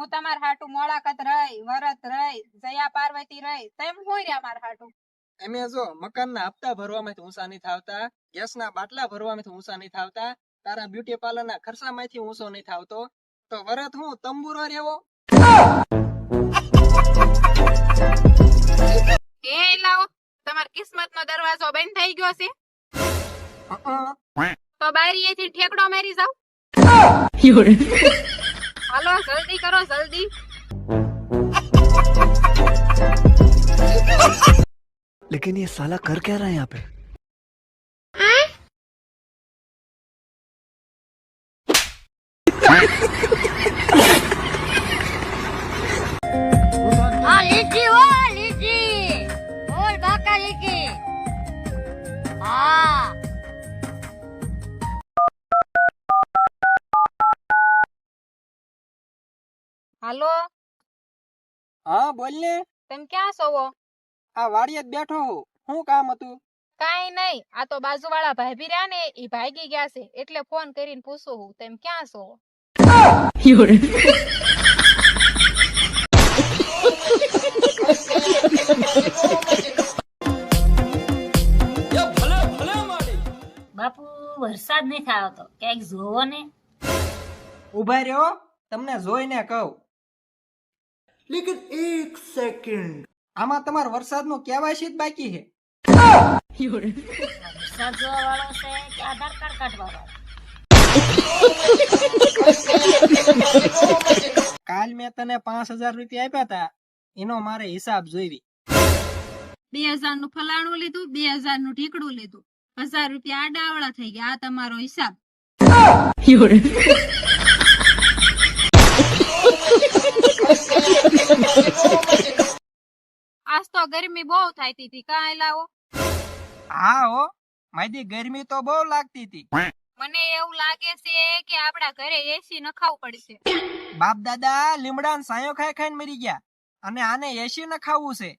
હું તમાર હાટુ મોળાકત રહી, વરત રહી, જયા પાર્વતી રહી, તેમ હું રહ્યા માર હાટુ. એમે જો મકાનના હપ્તા ભરવામાંથી ઊંચા નહીં થાવતા, ગેસના બાટલા ભરવામાંથી ઊંચા નહીં થાવતા, તારા બ્યુટી પાર્લરના ખર્ચામાંથી ઊંચો નહીં થાવતો, તો વરત હું તંબુરો રહેવો. એ લાવો, તમાર કિસ્મતનો દરવાજો બંધ થઈ ગયો છે. તો બારીએથી ઠેકડો મારી જાવ. હાલો જલ્દી કરો, જલ્દી. लेकिन ये साला कर क्या रहा है यहाँ पे? लीची वो लीची बोल बाका लीची हाँ હાલો, હા બોલ ને. તેમ ક્યાં સોવો? આ વાડીએ જ બેઠો હું. શું કામ હતું? કાઈ નહીં, આ તો બાજુવાળા ભાભી રહ્યા ને ઈ ભાગી ગયા છે એટલે ફોન કરીને પૂછું હું તેમ ક્યાં સોવો. બાપુ વરસાદ નહીં ખાયો તો ક્યાંક જોવો ને. ઉભા રહ્યો, તમને જોઈને કહું. लेकिन एक सेकंड આમાં તમાર વરસાદનું કેવાયસી જ બાકી છે. વરસાદ જોવા વાળો છે કે આધાર કાર્ડ કાઢવા વાળો? કાલ મેં તને 5000 રૂપિયા આપ્યા હતા, એનો મારે હિસાબ જોઈવી. 2000 નું ફલાણું લીધું, 2000 નું ઢીકડું લીધું, 1000 રૂપિયા આડાવડા થઈ ગયા. આ તમારો હિસાબ. આજ તો ગરમી બહુ થાતી હતી, કાંઈ લાવો. હા હો, મારી ગરમી તો બહુ લાગતી હતી. મને એવું લાગે છે કે આપડા ઘરે એસી નખાવું પડશે. બાપ દાદા લીમડાનો સાયો ખાઈ ખાઈને મરી ગયા, અને આને એસી નખાવવું છે.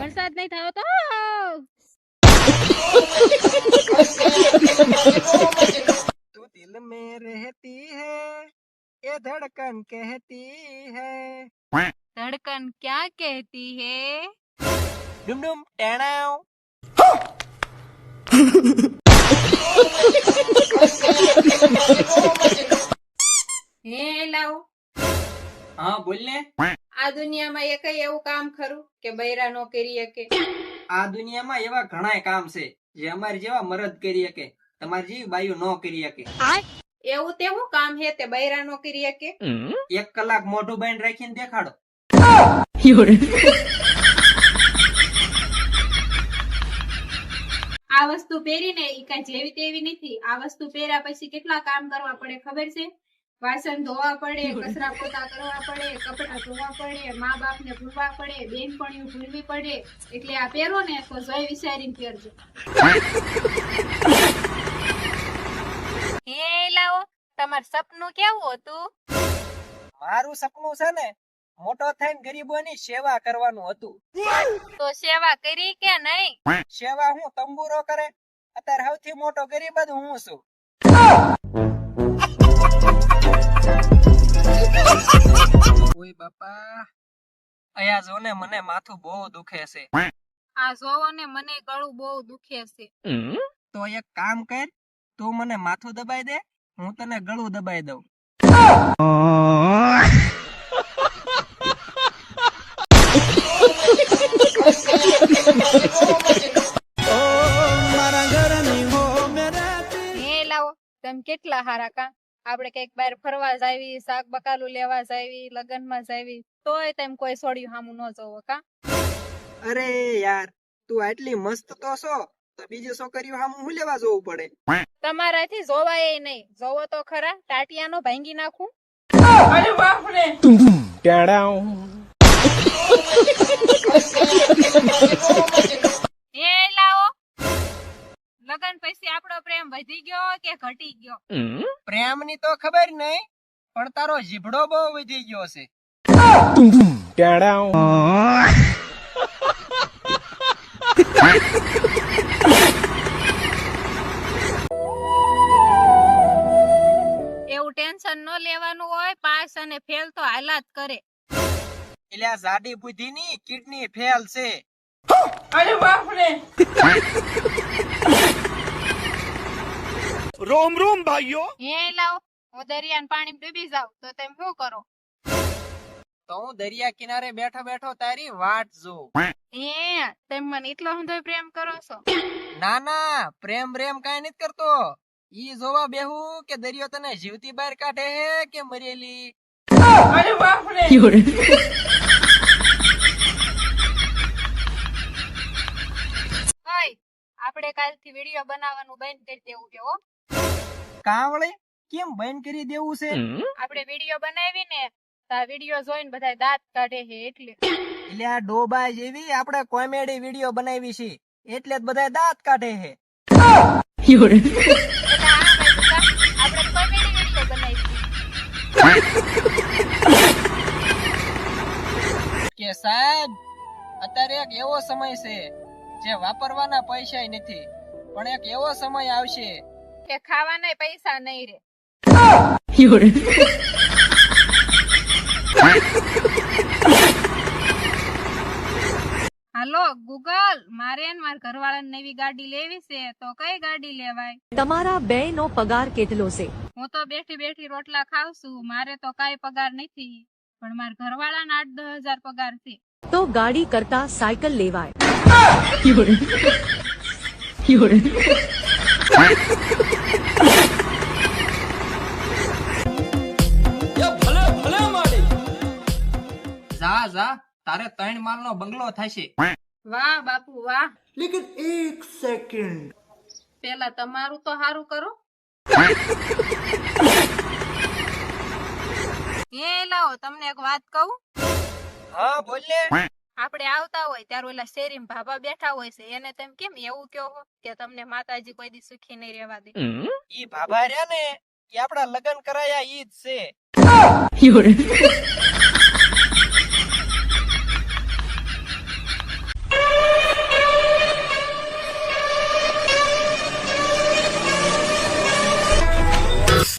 વરસાદ નહીં થયો તો तू दिल में रहती है, ये धड़कन कहती है. धड़कन क्या कहती है? डुम डुम टेणाव. હે લાવ, હા બોલ ને. આ દુનિયામાં એકય એવું કામ ખરું કે બૈરા નો કરી શકે? આ દુનિયામાં એવા ઘણાય કામ છે જે અમારી જેવા મરદ કરી શકે, તમારી જેવી બાયુ ન કરી શકે. એવું તેવું કામ હે તે બૈરા નો કરી શકે? 1 કલાક મોઢું બંધ રાખીને દેખાડો. આ વસ્તુ પહેરીને ઈ કાંઈ જેવી તેવી નથી. આ વસ્તુ પહેર્યા પછી કેટલા કામ કરવા પડે ખબર છે? વાસણ ધોવા પડે, કચરા પોતા કરવા પડે, કપડા ધોવા પડે, મા બાપ ને ભૂલવા પડે, બેનપણીઓ ભૂલવી પડે. એટલે આ પહેરો ને તો જોઈ વિચારીને પહેરજો. હે લાવો, તમાર સપનું કેવું હતું? મારું સપનું છે ને મોટો થઈને ગરીબોની સેવા કરવાનું હતું. તો સેવા કરી કે નહીં? સેવા હું તંબુરો કરે? અત્યારે સૌથી મોટો ગરીબ જ હું છું. ઓય બાપા, અયા જો ને મને માથું બહુ દુખે છે. આ જોવો ને મને ગળું બહુ દુખે છે. તો એક કામ કર, તું મને માથું દબાઈ દે, હું તને ગળું દબાઈ દઉં. હે લાવો, તમે કેટલા હારા કા. આપણે કઈક બહાર ફરવા જાવી, શાક બકાલું લેવા જાવી, લગનમાં જાવી, તોય તેમ કોઈ છોડ્યું સામું ન જોવો કા. અરે યાર, તું આટલી મસ્ત તો છો, તો બીજી છોકરીઓ સામું હું લેવા જોવું પડે? તમારાથી જોવાય નહીં. જોવો તો ખરા, ટાટિયાનો ભાંગી નાખું. એ લાવો, લગન પછી આપણો પ્રેમ વધી ગયો કે ઘટી ગયો? પ્રેમ ની તો ખબર નહીં, પણ તારો જીભડો બહુ વધી ગયો છે. એવું ટેન્શન ન લેવાનું હોય, પાસ અને ફેલ તો હાલાત કરે. એટલે આ જાડી બુદ્ધિ ની કિડની ફેલ છે. रोम रोम भाइयों. હે લાવ, હું દરિયાના પાણી ડૂબી જાઉં તો તમે શું કરો? તો હું દરિયા કિનારે બેઠો બેઠો તારી વાટ જોઉં. હે તમે મને એટલો હંધો પ્રેમ કરો છો? ના ના, પ્રેમ કાઈ નથી કરતો. ઈ જોવા બેહુ કે દરિયો તને જીવતી બહાર કાઢે હે કે મરેલી. ઓય, આપણે કાલથી વિડીયો બનાવવાનું બંધ કરી દેવું કે હો. કાવળે કેમ બંધ કરી દેવું છે? આપણે વિડીયો બનાવીને તો આ વિડીયો જોઈને બધા દાંત કાઢે છે એટલે. એટલે આ ડોબા જેવી આપણે કોમેડી વિડીયો બનાવી છે એટલે જ બધા દાંત કાઢે છે. એટલે આ આપણે કોમેડી વિડીયો બનાવી કે સાહેબ, અત્યારે એક એવો સમય છે જે વાપરવાના પૈસા નથી, પણ એક એવો સમય આવશે કે ખાવાના પૈસા નહીં રે. હાલો ગૂગલ, મારે ને મારા ઘરવાળાને નવી ગાડી લેવી છે તો કઈ ગાડી લેવાય? તમારા બેનો પગાર કેટલો છે? હું તો બેઠી બેઠી રોટલા ખાવ છું, મારે તો કાંઈ પગાર નથી, પણ મારા ઘરવાળાને 8-10 હજાર પગાર છે. તો ગાડી કરતા સાયકલ લેવાય. જા જા, તારે 3 માળનો બંગલો થશે. વાહ બાપુ વાહ. लेकिन एक सेकंड. પેલા તમારું તો સારું કરો. એ લાવો, તમને એક વાત કહું. હા બોલ ને. આપણે આવતા હોય ત્યારે ઓલા શેરીમાં ભાભા બેઠા હોય છે, એને તેમ કેમ એવું કહો છો કે તમને માતાજી કોઈ દી સુખી નહીં રહેવા દે? ઈ ભાભા રહ્યા ને, ઈ આપડા લગ્ન કરાયા ઈ જ છે.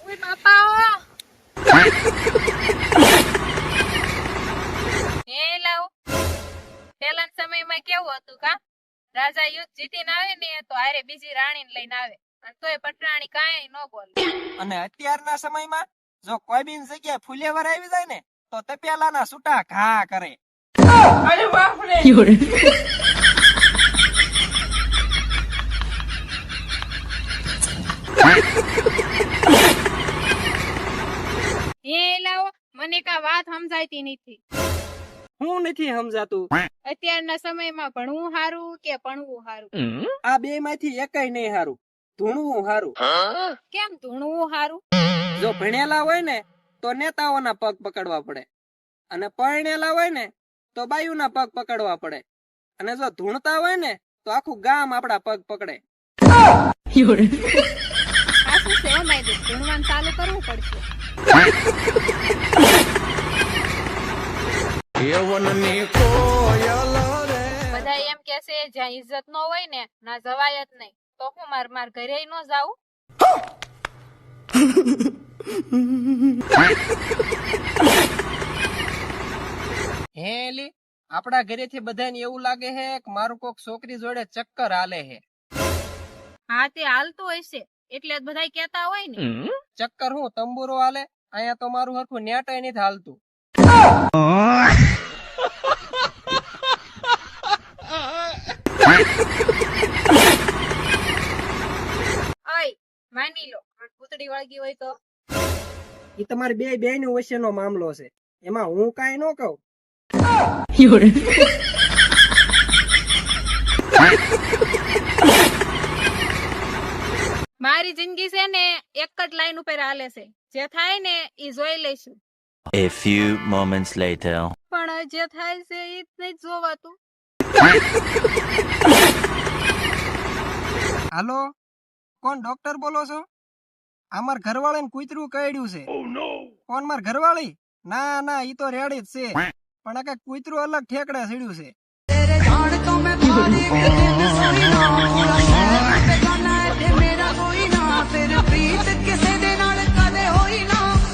ઓય બાપા. એ લાવો, પેલાના સમયમાં કેવું હતું કા, રાજા યુદ્ધ જીતીને આવે ને તો હારે બીજી રાણીને લઈને આવે, અને તોય પટરાણી કાંઈ ન બોલે. અને અત્યારના સમયમાં જો કોઈ બી જગ્યાએ ફુલેવર આવી જાય ને તો તપેલાના છૂટા ઘા કરે. એ લાવો, મને કા વાત સમજાતી નથી. હું નથી સમજાતું. અત્યારના સમયમાં ભણવું સારું કે ભણવું સારું? આ બે માંથી એકય નહીં હારું, ધૂણવું હારું. કેમ ધૂણવું સારું? જો ભણેલા હોય ને તો નેતાઓના પગ પકડવા પડે, અને પરણેલા હોય ને તો બાયુના પગ પકડવા પડે, અને જો ધૂણતા હોય ને તો આખું ગામ આપડા પગ પકડે. આ શું છે અમાય દે, ધૂણવાનું ચાલુ કરવું પડશે. બધા એમ કે છે જ્યાં ઇજ્જત ન હોય ને ના જવાય જ નહીં, તો હું માર ઘરે ન જાઉં? હે એલી, આપડા ઘરેથી બધાને એવું લાગે છે કે મારું કોક છોકરી જોડે ચક્કર હાલે છે. હા તે હાલતું હશે એટલે જ બધા કેતા હોય ને. ચક્કર હું તંબુરો હાલે, અહીંયા તો મારું હરખું નેટાય નથી હાલતું. ઓય માની લો પૂતળી વળગી હોય તો? એ તમારી બે બેન વચ્ચેનો મામલો છે, એમાં હું કાઈ ન કહું. મારી જિંદગી છે ને એક જ લાઈન ઉપર હાલે છે, જે થાય ને ઈ જોઈ લઈશું. A few moments later. પણ જે થાય છે ઈ જ નહીં જોવાતું. હાલો, કોણ ડોક્ટર બોલો છો? અમાર ઘરવાળાને કૂતરું કરડ્યું છે. કોણ માર ઘરવાળી? ના ના, ઈ તો રેડી જ છે, પણ આ કઈક કૂતરું અલગ ઠેકડે સીડ્યું છે. तेरे जान तो मैं पारी दिन सोई ना पूरा शहर पे जाना है ते मेरा कोई ना फिर प्रीत किसे